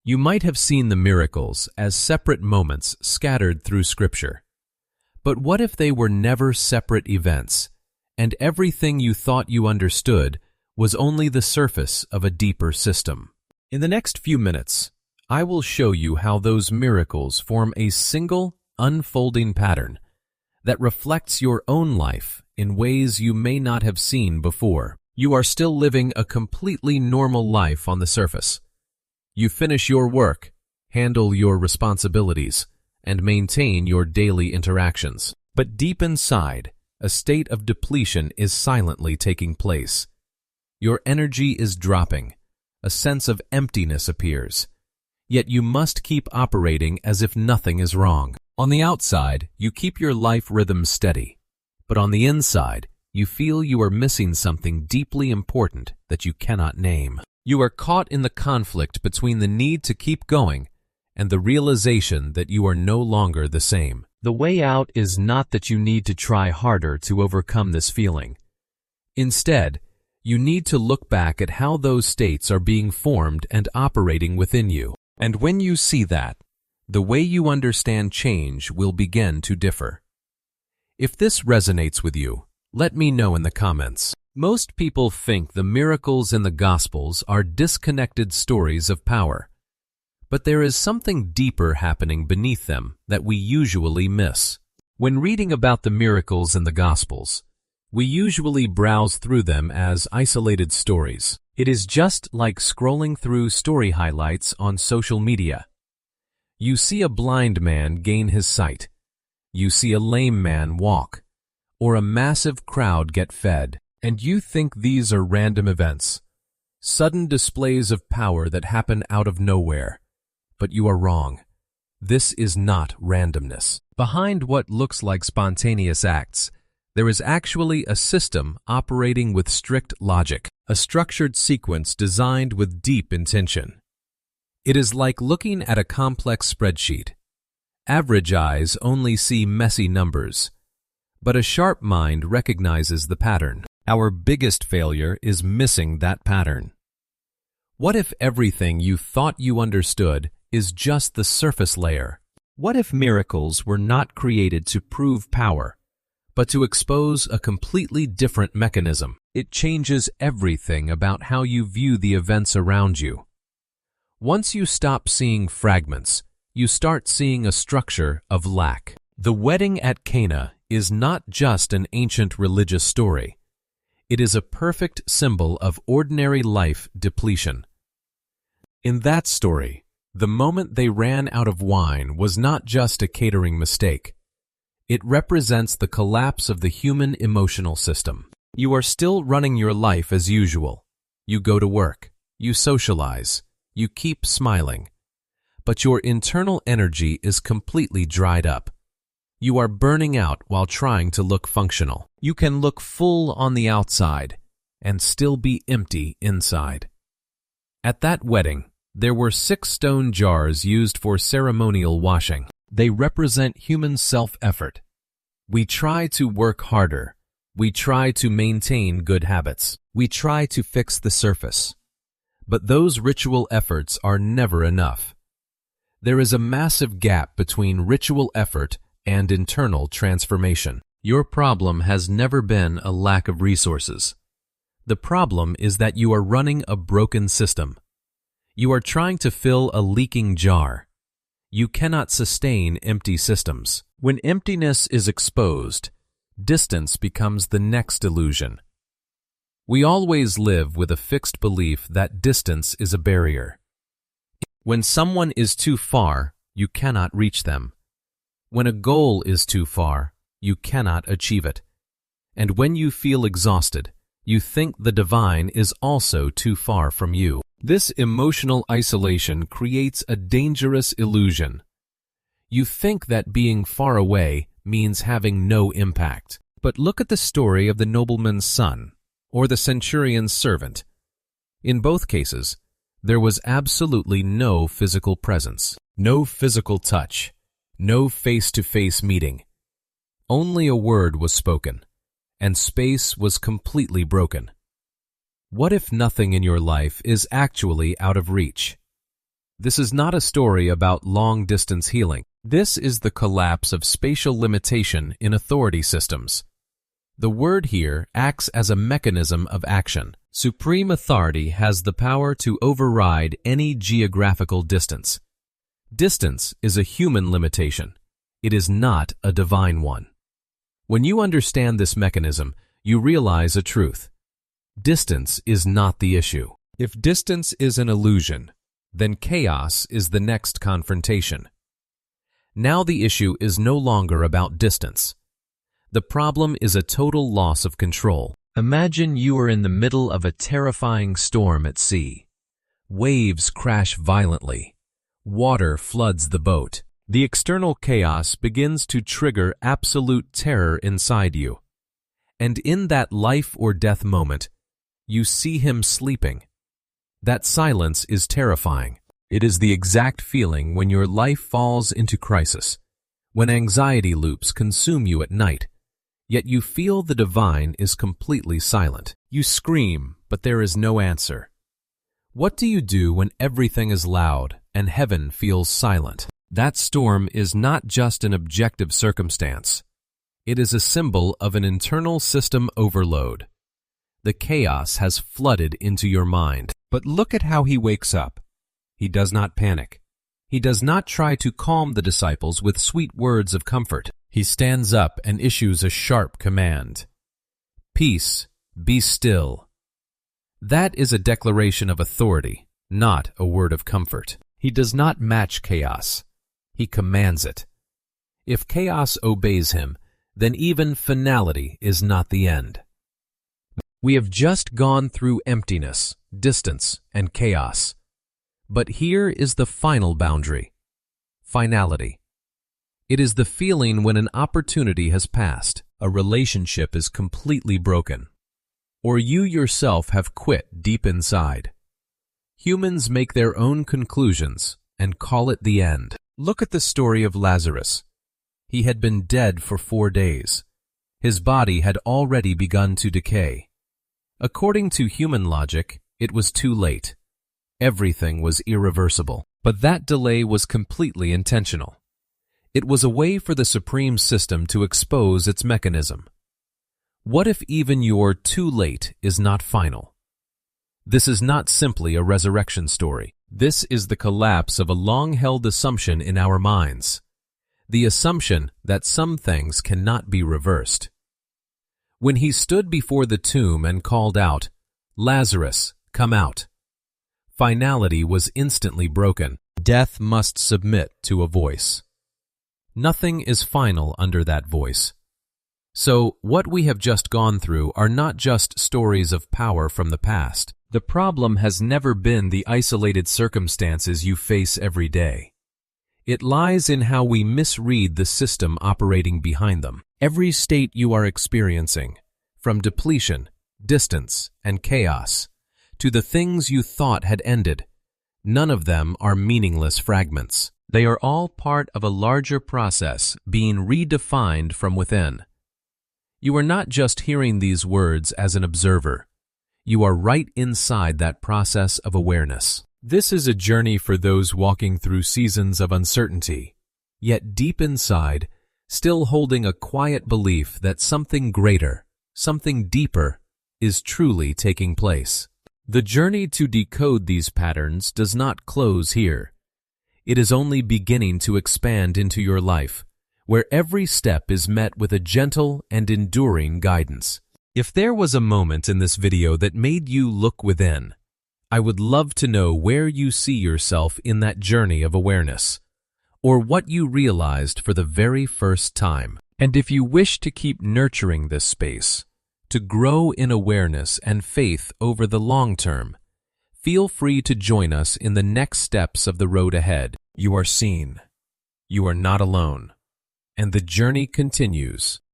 You might have seen the miracles as separate moments scattered through Scripture. But what if they were never separate events, and everything you thought you understood was only the surface of a deeper system? In the next few minutes, I will show you how those miracles form a single, unfolding pattern that reflects your own life in ways you may not have seen before. You are still living a completely normal life on the surface. You finish your work, handle your responsibilities, and maintain your daily interactions. But deep inside, a state of depletion is silently taking place. Your energy is dropping. A sense of emptiness appears. Yet you must keep operating as if nothing is wrong. On the outside, you keep your life rhythm steady. But on the inside, you feel you are missing something deeply important that you cannot name. You are caught in the conflict between the need to keep going and the realization that you are no longer the same. The way out is not that you need to try harder to overcome this feeling. Instead, you need to look back at how those states are being formed and operating within you. And when you see that, the way you understand change will begin to differ. If this resonates with you, let me know in the comments. Most people think the miracles in the Gospels are disconnected stories of power. But there is something deeper happening beneath them that we usually miss. When reading about the miracles in the Gospels, we usually browse through them as isolated stories. It is just like scrolling through story highlights on social media. You see a blind man gain his sight. You see a lame man walk, or a massive crowd get fed, and you think these are random events, sudden displays of power that happen out of nowhere. But you are wrong. This is not randomness. Behind what looks like spontaneous acts, there is actually a system operating with strict logic, a structured sequence designed with deep intention. It is like looking at a complex spreadsheet. Average eyes only see messy numbers, but a sharp mind recognizes the pattern. Our biggest failure is missing that pattern. What if everything you thought you understood is just the surface layer? What if miracles were not created to prove power, but to expose a completely different mechanism? It changes everything about how you view the events around you. Once you stop seeing fragments, you start seeing a structure of lack. The wedding at Cana is not just an ancient religious story. It is a perfect symbol of ordinary life depletion. In that story, the moment they ran out of wine was not just a catering mistake. It represents the collapse of the human emotional system. You are still running your life as usual. You go to work, you socialize, you keep smiling. But your internal energy is completely dried up. You are burning out while trying to look functional. You can look full on the outside and still be empty inside. At that wedding, there were 6 stone jars used for ceremonial washing. They represent human self-effort. We try to work harder. We try to maintain good habits. We try to fix the surface. But those ritual efforts are never enough. There is a massive gap between ritual effort and internal transformation. Your problem has never been a lack of resources. The problem is that you are running a broken system. You are trying to fill a leaking jar. You cannot sustain empty systems. When emptiness is exposed, distance becomes the next illusion. We always live with a fixed belief that distance is a barrier. When someone is too far, you cannot reach them. When a goal is too far, you cannot achieve it. And when you feel exhausted, you think the divine is also too far from you. This emotional isolation creates a dangerous illusion. You think that being far away means having no impact. But look at the story of the nobleman's son or the centurion's servant. In both cases, there was absolutely no physical presence, no physical touch, no face-to-face meeting. Only a word was spoken, and space was completely broken. What if nothing in your life is actually out of reach? This is not a story about long-distance healing. This is the collapse of spatial limitation in authority systems. The word here acts as a mechanism of action. Supreme authority has the power to override any geographical distance. Distance is a human limitation. It is not a divine one. When you understand this mechanism, you realize a truth. Distance is not the issue. If distance is an illusion, then chaos is the next confrontation. Now the issue is no longer about distance. The problem is a total loss of control. Imagine you are in the middle of a terrifying storm at sea. Waves crash violently. Water floods the boat. The external chaos begins to trigger absolute terror inside you. And in that life or death moment, you see him sleeping. That silence is terrifying. It is the exact feeling when your life falls into crisis, when anxiety loops consume you at night, yet you feel the divine is completely silent. You scream, but there is no answer. What do you do when everything is loud and heaven feels silent? That storm is not just an objective circumstance. It is a symbol of an internal system overload. The chaos has flooded into your mind. But look at how he wakes up. He does not panic. He does not try to calm the disciples with sweet words of comfort. He stands up and issues a sharp command. Peace, be still. That is a declaration of authority, not a word of comfort. He does not match chaos. He commands it. If chaos obeys him, then even finality is not the end. We have just gone through emptiness, distance, and chaos. But here is the final boundary: finality. It is the feeling when an opportunity has passed, a relationship is completely broken, or you yourself have quit deep inside. Humans make their own conclusions and call it the end. Look at the story of Lazarus. He had been dead for 4 days. His body had already begun to decay. According to human logic, it was too late. Everything was irreversible. But that delay was completely intentional. It was a way for the supreme system to expose its mechanism. What if even your too late is not final? This is not simply a resurrection story. This is the collapse of a long-held assumption in our minds. The assumption that some things cannot be reversed. When he stood before the tomb and called out, "Lazarus, come out," finality was instantly broken. Death must submit to a voice. Nothing is final under that voice. So, what we have just gone through are not just stories of power from the past. The problem has never been the isolated circumstances you face every day. It lies in how we misread the system operating behind them. Every state you are experiencing, from depletion, distance, and chaos, to the things you thought had ended, none of them are meaningless fragments. They are all part of a larger process being redefined from within. You are not just hearing these words as an observer. You are right inside that process of awareness. This is a journey for those walking through seasons of uncertainty, yet deep inside, still holding a quiet belief that something greater, something deeper, is truly taking place. The journey to decode these patterns does not close here. It is only beginning to expand into your life, where every step is met with a gentle and enduring guidance. If there was a moment in this video that made you look within, I would love to know where you see yourself in that journey of awareness, or what you realized for the very first time. And if you wish to keep nurturing this space, to grow in awareness and faith over the long term, feel free to join us in the next steps of the road ahead. You are seen. You are not alone. And the journey continues.